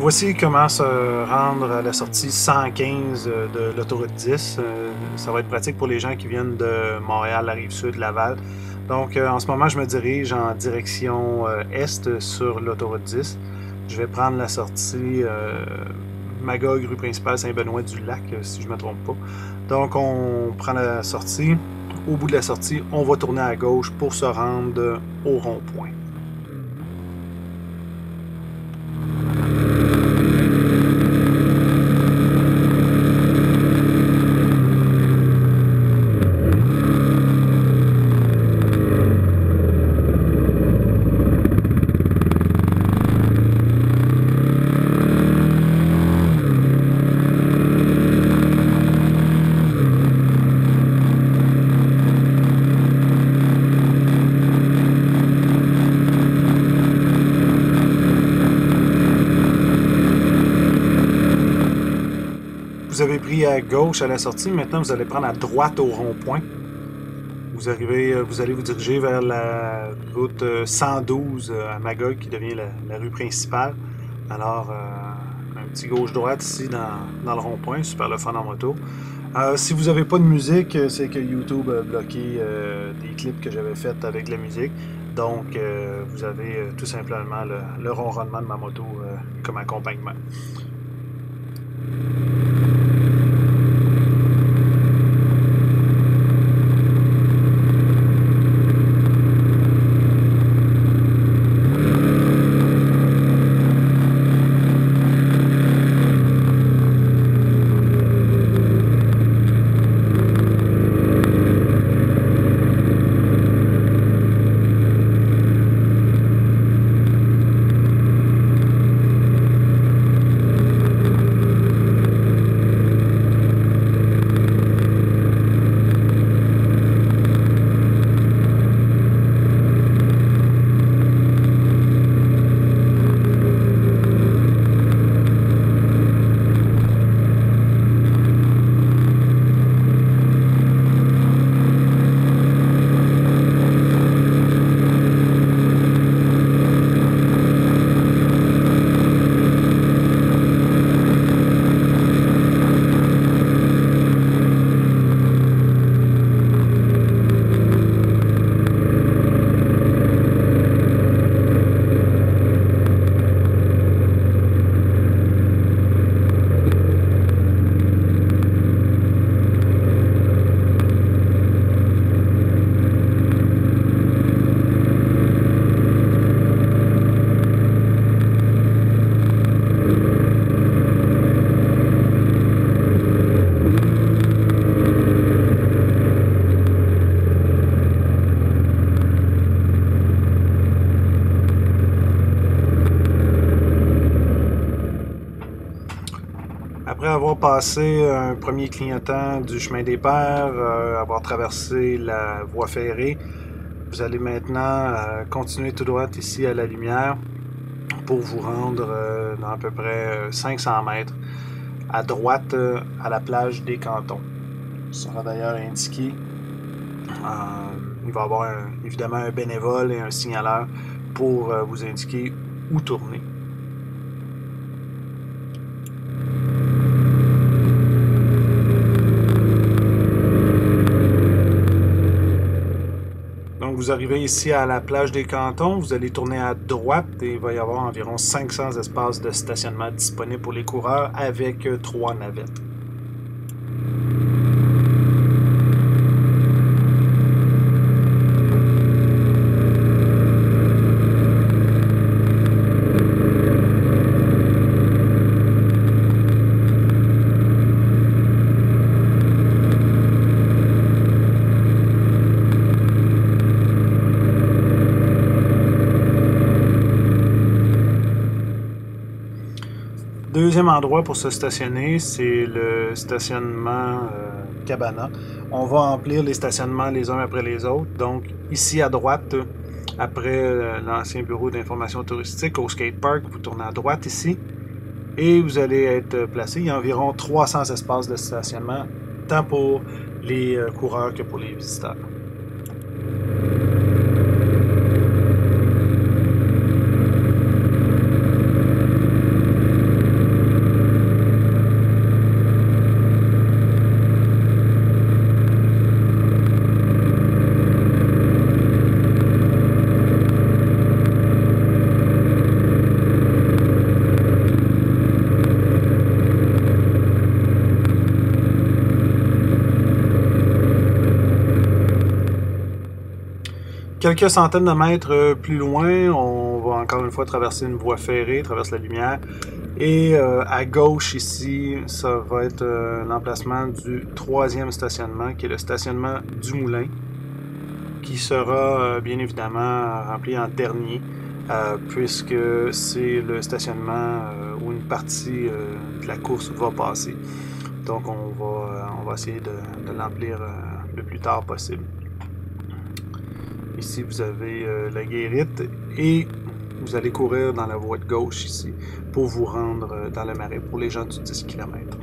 Voici comment se rendre à la sortie 115 de l'autoroute 10. Ça va être pratique pour les gens qui viennent de Montréal, la Rive-Sud, Laval. Donc, en ce moment, je me dirige en direction est sur l'autoroute 10. Je vais prendre la sortie Magog, rue principale Saint-Benoît-du-Lac, si je ne me trompe pas. Donc, on prend la sortie. Au bout de la sortie, on va tourner à gauche pour se rendre au rond-point. Vous avez pris à gauche à la sortie, maintenant vous allez prendre à droite au rond-point. Vous allez vous diriger vers la route 112 à Magog qui devient la rue principale. Alors, un petit gauche-droite ici dans le rond-point, super le fun en moto. Si vous n'avez pas de musique, c'est que YouTube a bloqué des clips que j'avais faits avec la musique. Donc, vous avez tout simplement le ronronnement de ma moto comme accompagnement. Après avoir passé un premier clignotant du chemin des Pères, avoir traversé la voie ferrée, vous allez maintenant continuer tout droit ici à la lumière pour vous rendre dans à peu près 500 mètres à droite à la plage des Cantons. Ça sera d'ailleurs indiqué. Il va y avoir évidemment un bénévole et un signaleur pour vous indiquer où tourner. Donc vous arrivez ici à la plage des Cantons, vous allez tourner à droite et il va y avoir environ 500 espaces de stationnement disponibles pour les coureurs avec 3 navettes. Deuxième endroit pour se stationner, c'est le stationnement Cabana. On va remplir les stationnements les uns après les autres. Donc, ici à droite, après l'ancien bureau d'information touristique au skatepark, vous tournez à droite ici et vous allez être placé. Il y a environ 300 espaces de stationnement, tant pour les coureurs que pour les visiteurs. Quelques centaines de mètres plus loin, on va encore une fois traverser une voie ferrée, traverse la lumière. Et à gauche ici, ça va être l'emplacement du 3e stationnement, qui est le stationnement du moulin, qui sera bien évidemment rempli en dernier, puisque c'est le stationnement où une partie de la course va passer. Donc on va essayer de l'emplir le plus tard possible. Ici, vous avez la guérite et vous allez courir dans la voie de gauche ici pour vous rendre dans le marais pour les gens du 10 km.